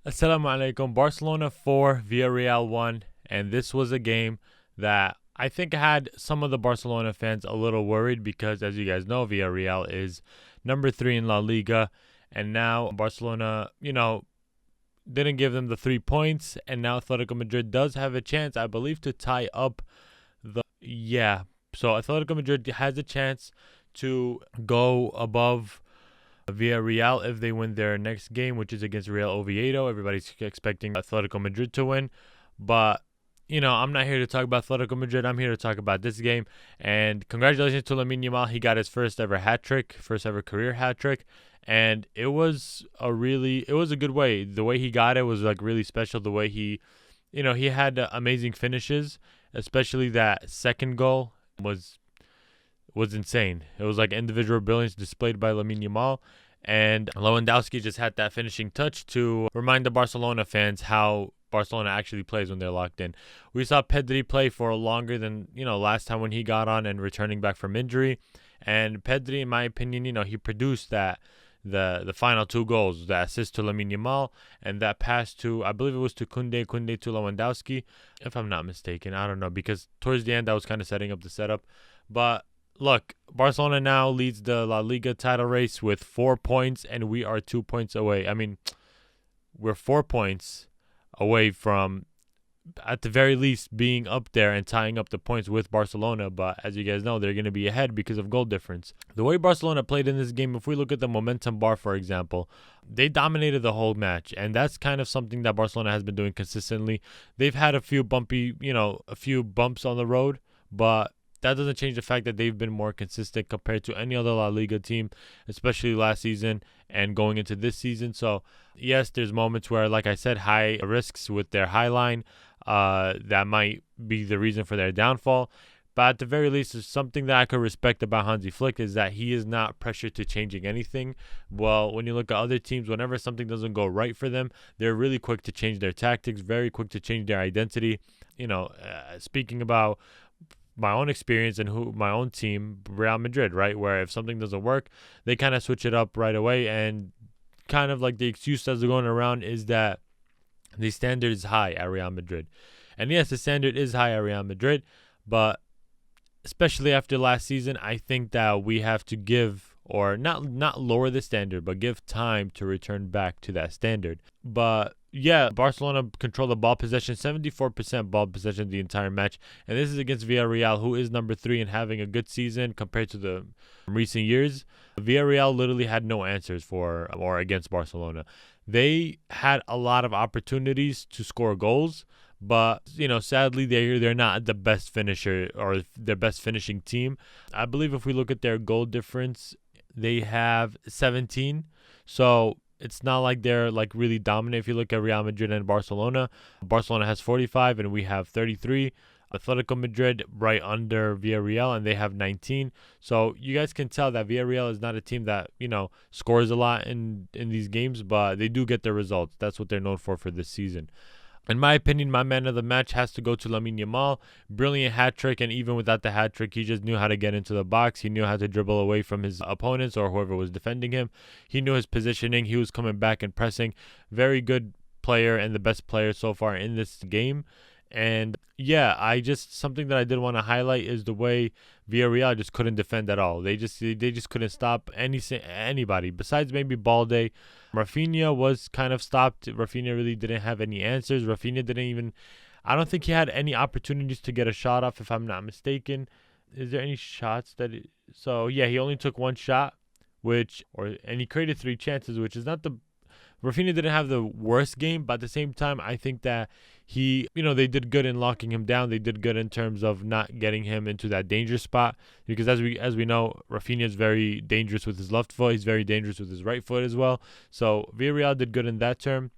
Assalamu alaikum. Barcelona 4, Villarreal 1. And this was a game that I think had some of the Barcelona fans a little worried because, as you guys know, Villarreal is number 3 in La Liga. And now Barcelona, didn't give them the 3 points. And now Atletico Madrid does have a chance, I believe, to tie up the. Yeah. So Atletico Madrid has a chance to go above Villarreal if they win their next game, which is against Real Oviedo. Everybody's expecting Atletico Madrid to win. But, I'm not here to talk about Atletico Madrid. I'm here to talk about this game. And congratulations to Lamine Yamal. He got his first ever career hat trick. And it was a good way. The way he got it was like really special. The way he had amazing finishes, especially that second goal was insane. It was like individual brilliance displayed by Lamine Yamal. And Lewandowski just had that finishing touch to remind the Barcelona fans how Barcelona actually plays when they're locked in. We saw Pedri play for longer than, last time when he got on and returning back from injury. And Pedri, in my opinion, he produced the final 2 goals, the assist to Lamine Yamal and that pass to, I believe it was to Kunde to Lewandowski, if I'm not mistaken. I don't know, because towards the end I was kind of setting up the setup. But look, Barcelona now leads the La Liga title race with 4 points, and we are 2 points away. I mean, we're 4 points away from, at the very least, being up there and tying up the points with Barcelona. But as you guys know, they're going to be ahead because of goal difference. The way Barcelona played in this game, if we look at the momentum bar, for example, they dominated the whole match. And that's kind of something that Barcelona has been doing consistently. They've had a few bumps on the road, but that doesn't change the fact that they've been more consistent compared to any other La Liga team, especially last season and going into this season. So, yes, there's moments where, like I said, high risks with their high line. That might be the reason for their downfall. But at the very least, there's something that I could respect about Hansi Flick is that he is not pressured to changing anything. Well, when you look at other teams, whenever something doesn't go right for them, they're really quick to change their tactics, very quick to change their identity. Speaking about my own experience and my own team, Real Madrid, right? Where if something doesn't work, they kind of switch it up right away. And kind of like the excuse that's going around is that the standard is high at Real Madrid. And yes, the standard is high at Real Madrid, but especially after last season, I think that we have to give, or not lower the standard, but give time to return back to that standard. But yeah, Barcelona controlled the ball possession, 74% ball possession the entire match. And this is against Villarreal, who is number 3 and having a good season compared to the recent years. Villarreal literally had no answers for or against Barcelona. They had a lot of opportunities to score goals, but sadly they're not the best finisher or their best finishing team. I believe if we look at their goal difference, they have 17. So it's not like they're like really dominant. If you look at Real Madrid and Barcelona has 45 and we have 33. Atletico Madrid right under Villarreal, and they have 19. So you guys can tell that Villarreal is not a team that, scores a lot in these games, but they do get their results. That's what they're known for this season. In my opinion, my man of the match has to go to Lamine Yamal. Brilliant hat trick, and even without the hat trick, he just knew how to get into the box. He knew how to dribble away from his opponents or whoever was defending him. He knew his positioning. He was coming back and pressing. Very good player and the best player so far in this game. And yeah, something that I did want to highlight is the way Villarreal just couldn't defend at all. They just couldn't stop anybody besides maybe Balde. Rafinha was kind of stopped. Rafinha really didn't have any answers. I don't think he had any opportunities to get a shot off, if I'm not mistaken. Is there any shots so yeah, he only took 1 shot, and he created 3 chances, which is not Rafinha didn't have the worst game, but at the same time, I think that they did good in locking him down. They did good in terms of not getting him into that danger spot, because as we know, Rafinha is very dangerous with his left foot. He's very dangerous with his right foot as well. So Villarreal did good in that term.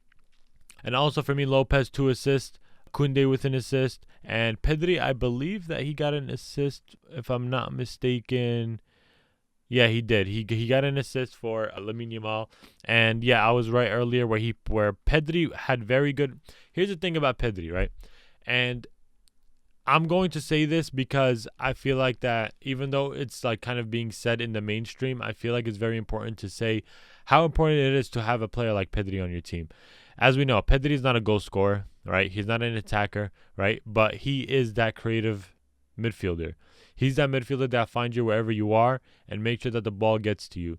And also for me, Lopez 2 assists, Kunde with an assist, and Pedri, I believe that he got an assist, if I'm not mistaken. Yeah, he did. He got an assist for Lamine Yamal. And yeah, I was right earlier where Pedri had very good. Here's the thing about Pedri, right? And I'm going to say this because I feel like that even though it's like kind of being said in the mainstream, I feel like it's very important to say how important it is to have a player like Pedri on your team. as we know, Pedri is not a goal scorer, right? He's not an attacker, right? But he is that creative midfielder. He's that midfielder that finds you wherever you are and make sure that the ball gets to you.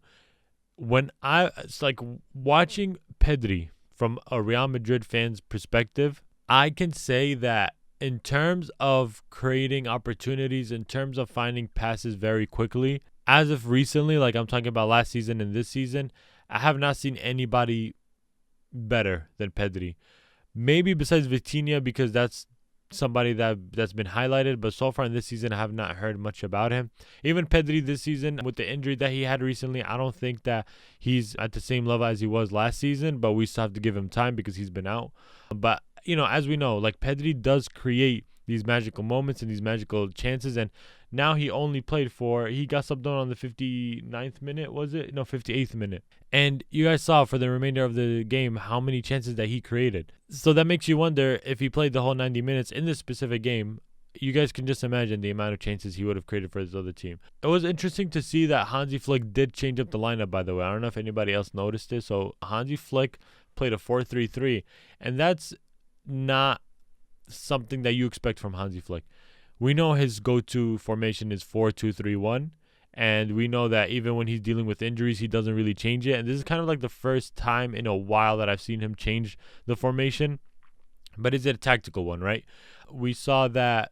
It's like watching Pedri from a Real Madrid fan's perspective, I can say that in terms of creating opportunities, in terms of finding passes very quickly, as of recently, like I'm talking about last season and this season, I have not seen anybody better than Pedri. Maybe besides Vitinha, because that's somebody that's been highlighted, but so far in this season I have not heard much about him. Even Pedri this season, with the injury that he had recently, I don't think that he's at the same level as he was last season, but we still have to give him time because he's been out. But as we know, like Pedri does create these magical moments and these magical chances, and now he got subbed on the 59th minute, was it? No, 58th minute. And you guys saw for the remainder of the game how many chances that he created. So that makes you wonder, if he played the whole 90 minutes in this specific game, you guys can just imagine the amount of chances he would have created for his other team. It was interesting to see that Hansi Flick did change up the lineup, by the way. I don't know if anybody else noticed it. So Hansi Flick played a 4-3-3, and that's not something that you expect from Hansi Flick. We know his go-to formation is 4-2-3-1, and we know that even when he's dealing with injuries, he doesn't really change it. And this is kind of like the first time in a while that I've seen him change the formation, but it's a tactical one, right? We saw that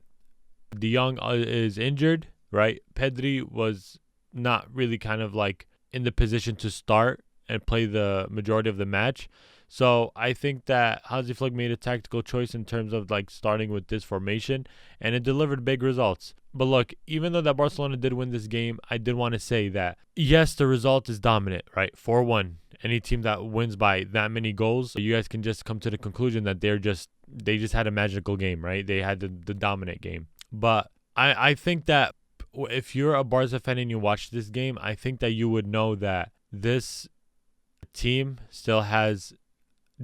De Jong is injured, right? Pedri was not really kind of like in the position to start and play the majority of the match. So I think that Hansi Flick made a tactical choice in terms of like starting with this formation, and it delivered big results. But look, even though that Barcelona did win this game, I did want to say that, yes, the result is dominant, right? 4-1. Any team that wins by that many goals, you guys can just come to the conclusion that they just had a magical game, right? They had the dominant game. But I think that if you're a Barca fan and you watch this game, I think that you would know that this team still has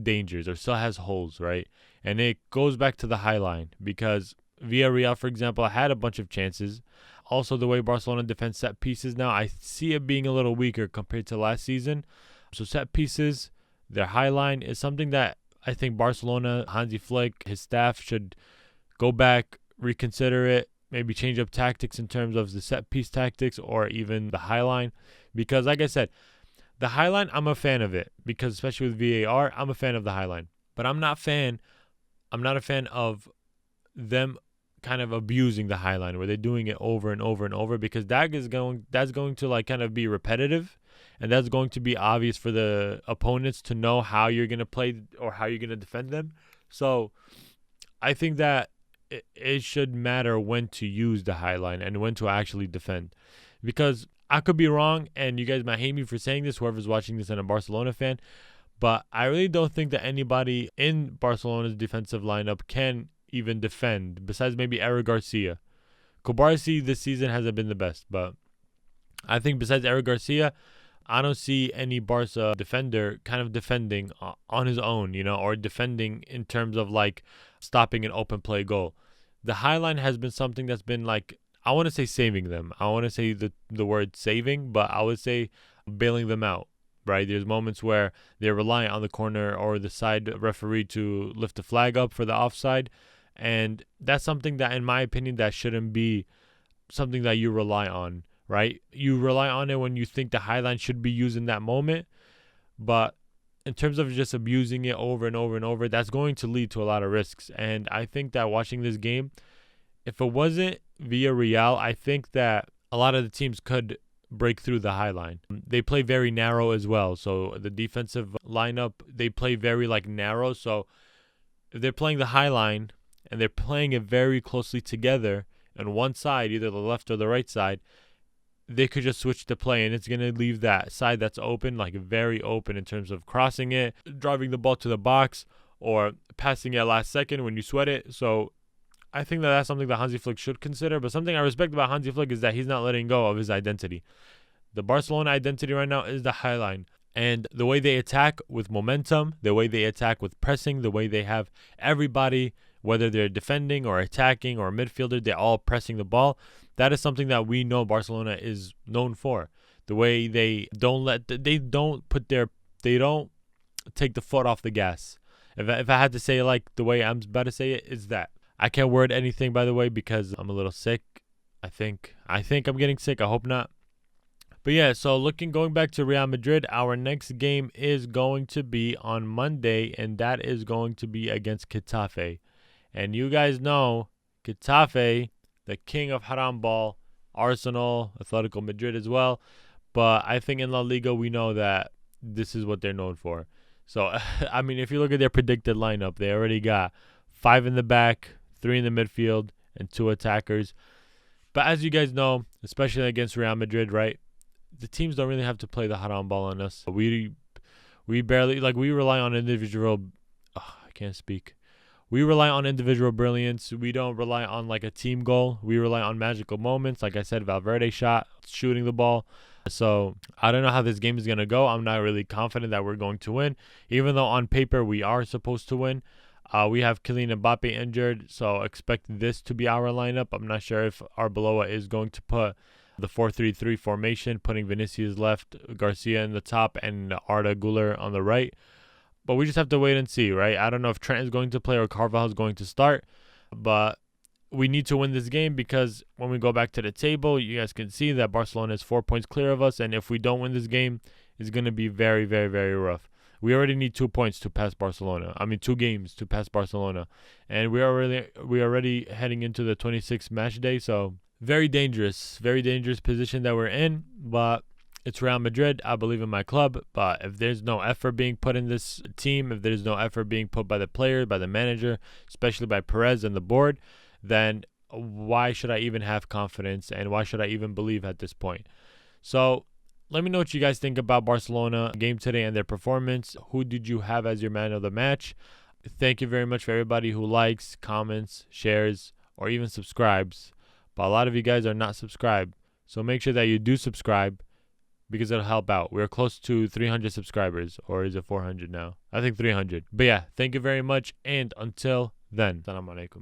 dangers or still has holes, right? And it goes back to the high line, because Villarreal, for example, had a bunch of chances. Also, the way Barcelona defends set pieces now, I see it being a little weaker compared to last season. So set pieces, their high line is something that I think Barcelona, Hansi Flick, his staff should go back, reconsider it, maybe change up tactics in terms of the set piece tactics or even the high line. Because like I said, the high line, I'm a fan of it, because especially with VAR, I'm a fan of the high line. But I'm not a fan of them kind of abusing the high line, where they're doing it over and over and over, because that's going to like kind of be repetitive, and that's going to be obvious for the opponents to know how you're going to play or how you're going to defend them. So I think that it should matter when to use the high line and when to actually defend, because I could be wrong, and you guys might hate me for saying this, whoever's watching this and a Barcelona fan, but I really don't think that anybody in Barcelona's defensive lineup can even defend, besides maybe Eric Garcia. Kubarsi this season hasn't been the best, but I think besides Eric Garcia, I don't see any Barca defender kind of defending on his own, or defending in terms of like stopping an open play goal. The high line has been something that's been like, I want to say saving them. I want to say the word saving, but I would say bailing them out, right? There's moments where they're reliant on the corner or the side referee to lift the flag up for the offside. And that's something that, in my opinion, that shouldn't be something that you rely on, right? You rely on it when you think the high line should be used in that moment. But in terms of just abusing it over and over and over, that's going to lead to a lot of risks. And I think that watching this game, if it wasn't Villarreal, I think that a lot of the teams could break through the high line. They play very narrow as well. So the defensive lineup, they play very like narrow. So if they're playing the high line and they're playing it very closely together on one side, either the left or the right side, they could just switch the play, and it's going to leave that side that's open, like very open in terms of crossing it, driving the ball to the box, or passing it last second when you sweat it. So I think that that's something that Hansi Flick should consider. But something I respect about Hansi Flick is that he's not letting go of his identity. The Barcelona identity right now is the high line. And the way they attack with momentum, the way they attack with pressing, the way they have everybody, whether they're defending or attacking or a midfielder, they're all pressing the ball. That is something that we know Barcelona is known for. The way they don't take the foot off the gas. If I had to say like the way I'm about to say it, is that. I can't word anything, by the way, because I'm a little sick. I think I'm getting sick. I hope not. But yeah, so going back to Real Madrid, our next game is going to be on Monday, and that is going to be against Getafe. And you guys know Getafe, the king of haram ball, Arsenal, Atletico Madrid as well. But I think in La Liga, we know that this is what they're known for. So, I mean, if you look at their predicted lineup, they already got 5 in the back, 3 in the midfield, and 2 attackers. But as you guys know, especially against Real Madrid, right, the teams don't really have to play the haram ball on us. We barely, like, we rely on individual, I can't speak. We rely on individual brilliance. We don't rely on, like, a team goal. We rely on magical moments. Like I said, Valverde shot, shooting the ball. So I don't know how this game is going to go. I'm not really confident that we're going to win, even though on paper we are supposed to win. We have Kylian Mbappe injured, so expect this to be our lineup. I'm not sure if Arbeloa is going to put the 4-3-3 formation, putting Vinicius left, Garcia in the top, and Arda Güler on the right. But we just have to wait and see, right? I don't know if Trent is going to play or Carvajal is going to start, but we need to win this game because when we go back to the table, you guys can see that Barcelona is 4 points clear of us, and if we don't win this game, it's going to be very, very, very rough. We already need 2 points to pass Barcelona. 2 games to pass Barcelona. And we already heading into the 26th match day, so very dangerous position that we're in, but it's Real Madrid. I believe in my club, but if there's no effort being put in this team, if there's no effort being put by the player, by the manager, especially by Perez and the board, then why should I even have confidence and why should I even believe at this point? So let me know what you guys think about Barcelona game today and their performance. Who did you have as your man of the match? Thank you very much for everybody who likes, comments, shares, or even subscribes. But a lot of you guys are not subscribed. So make sure that you do subscribe because it'll help out. We're close to 300 subscribers, or is it 400 now? I think 300. But yeah, thank you very much. And until then, Assalamu alaikum.